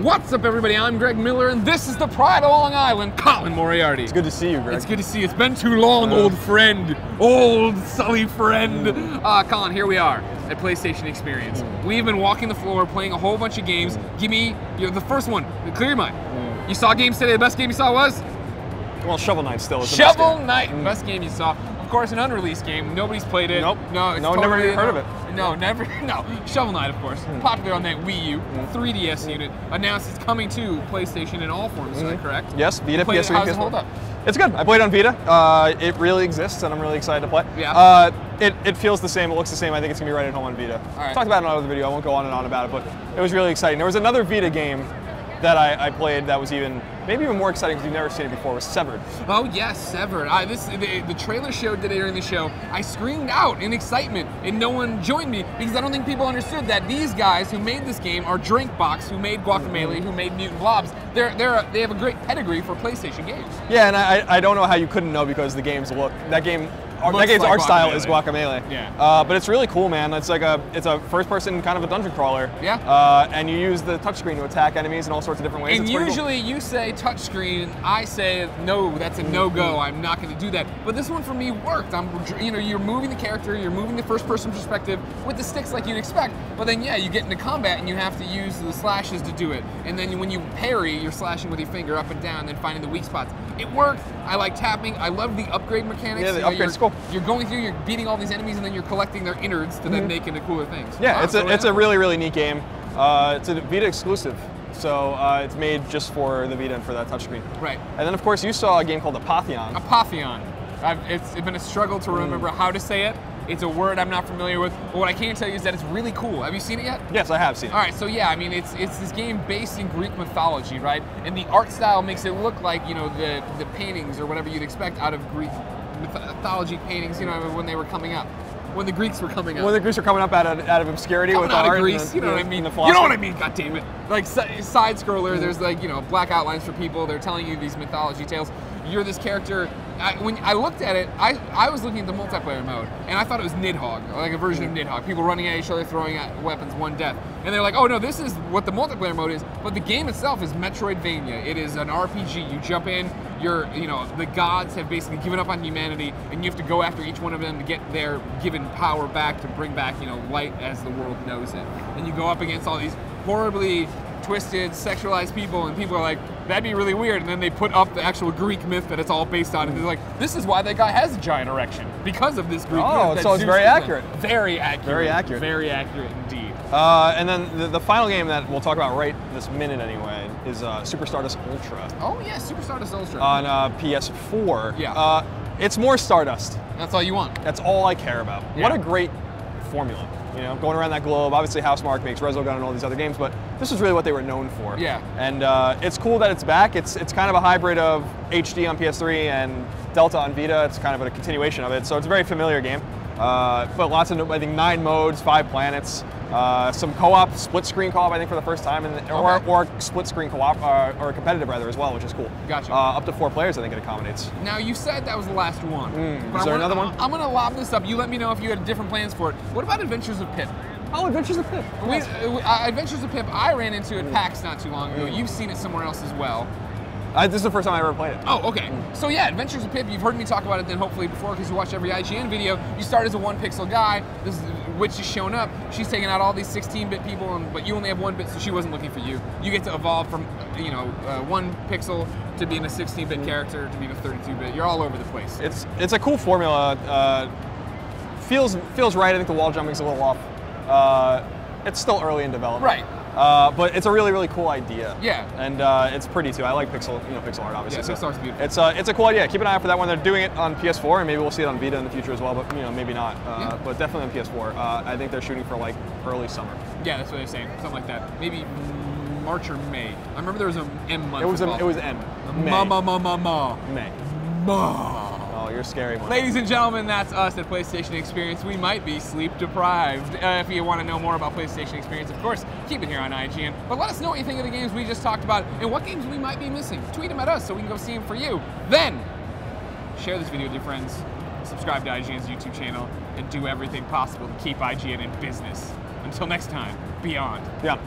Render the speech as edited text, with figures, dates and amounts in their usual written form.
What's up, everybody? I'm Greg Miller, and this is the pride of Long Island, Colin Moriarty. It's good to see you, Greg. It's good to see you. It's been too long, old friend. Old Sully friend. Colin, here we are at PlayStation Experience. We've been walking the floor, playing a whole bunch of games. Give me the first one. Clear your mind. You saw games today. The best game you saw was? Well, Shovel Knight still is the best game. Shovel Knight, best game you saw. Of course, an unreleased game. Nobody's played it. Nope. No, it's never even heard of it. No, never. No. Shovel Knight, of course. Popular on that Wii U, 3DS unit. Announced it's coming to PlayStation in all forms. Is that correct? Yes, Vita, PS3, How does PS4. it hold up? It's good. I played on Vita. It really exists, and I'm really excited to play. Yeah. It feels the same. It looks the same. I think it's gonna be right at home on Vita. All right. Talked about it in another video. I won't go on and on about it, but it was really exciting. There was another Vita game that I played that was maybe even more exciting because you've never seen it before. Was Severed. Oh yes, Severed. The trailer showed today during the show. I screamed out in excitement, and no one joined me because I don't think people understood that these guys who made this game are Drinkbox, who made Guacamelee, who made Mutant Blobs. They have a great pedigree for PlayStation games. Yeah, and I don't know how you couldn't know because the game's game's like art style Guacamelee. is Guacamelee. Yeah. But it's really cool, man. It's like a first-person kind of a dungeon crawler. Yeah. And you use the touchscreen to attack enemies in all sorts of different ways. And it's usually you say touchscreen, I say no, that's a no-go. I'm not going to do that. But this one for me worked. You're moving the character, you're moving the first-person perspective with the sticks like you'd expect. But then yeah, you get into combat and you have to use the slashes to do it. And then when you parry, you're slashing with your finger up and down, and then finding the weak spots. It worked. I like tapping. I love the upgrade mechanics. Yeah, the upgrade's cool. You're going through, you're beating all these enemies, and then you're collecting their innards to then make into cooler things. Yeah, Wow, it's a really, really neat game. It's a Vita exclusive, so it's made just for the Vita and for that touchscreen. Right. And then, of course, you saw a game called Apotheon. Apotheon. It's been a struggle to remember how to say it. It's a word I'm not familiar with, but what I can tell you is that it's really cool. Have you seen it yet? Yes, I have seen it. All right, so yeah, I mean, it's this game based in Greek mythology, right? And the art style makes it look like, the paintings or whatever you'd expect out of Greek mythology paintings, when they were coming up. When the Greeks were coming up. When the Greeks were coming up out of obscurity with out art. Of Greece, you know what I mean? You know what I mean, God damn it. Like, side scroller, there's like, black outlines for people. They're telling you these mythology tales. You're this character. When I looked at it, I was looking at the multiplayer mode, and I thought it was Nidhogg, like a version of Nidhogg. People running at each other, throwing at weapons, one death. And they're like, oh no, this is what the multiplayer mode is. But the game itself is Metroidvania. It is an RPG. You jump in, the gods have basically given up on humanity, and you have to go after each one of them to get their given power back, to bring back, light as the world knows it. And you go up against all these horribly twisted, sexualized people, and people are like, that'd be really weird. And then they put up the actual Greek myth that it's all based on, and they're like, this is why that guy has a giant erection, because of this Greek myth. Oh, so it's very accurate. Very accurate. Very accurate. Very accurate indeed. And then the final game that we'll talk about right this minute anyway is Super Stardust Ultra. Oh yeah, Super Stardust Ultra. On PS4. Yeah. It's more Stardust. That's all you want. That's all I care about. Yeah. What a great formula. Going around that globe. Obviously, Housemarque makes Resogun and all these other games, but this is really what they were known for. Yeah. And it's cool that it's back. It's kind of a hybrid of HD on PS3 and Delta on Vita. It's kind of a continuation of it. So it's a very familiar game. But lots of, I think, 9 modes, 5 planets. Some co-op, split-screen co-op, I think, for the first time, or split-screen co-op, or competitive rather as well, which is cool. Gotcha. Up to 4 players, I think it accommodates. Now you said that was the last one. Is there another one? I'm gonna lob this up. You let me know if you had different plans for it. What about Adventures of Pip? Oh, Adventures of Pip. Adventures of Pip, I ran into at PAX not too long ago. You've seen it somewhere else as well. This is the first time I ever played it. Oh, okay. So yeah, Adventures of Pip, you've heard me talk about it then hopefully before because you watch every IGN video. You start as a 1-pixel guy. This witch is showing up. She's taking out all these 16-bit people, but you only have 1 bit, so she wasn't looking for you. You get to evolve from 1 pixel to being a 16-bit character to being a 32-bit. You're all over the place. It's a cool formula. Feels right. I think the wall jumping's a little off. It's still early in development. Right. But it's a really, really cool idea. Yeah. And it's pretty too. I like pixel art, obviously. Yeah, Pixar's beautiful. It's a cool idea. Keep an eye out for that one. They're doing it on PS4, and maybe we'll see it on Vita in the future as well. But maybe not. But definitely on PS4. I think they're shooting for like early summer. Yeah, that's what they're saying. Something like that. Maybe March or May. I remember there was an M month. It was M. May. May. Oh, you're scary one. Ladies and gentlemen, that's us at PlayStation Experience. We might be sleep deprived. If you want to know more about PlayStation Experience, of course, keep it here on IGN. But let us know what you think of the games we just talked about and what games we might be missing. Tweet them at us so we can go see them for you. Then, share this video with your friends, subscribe to IGN's YouTube channel, and do everything possible to keep IGN in business. Until next time, beyond. Yeah.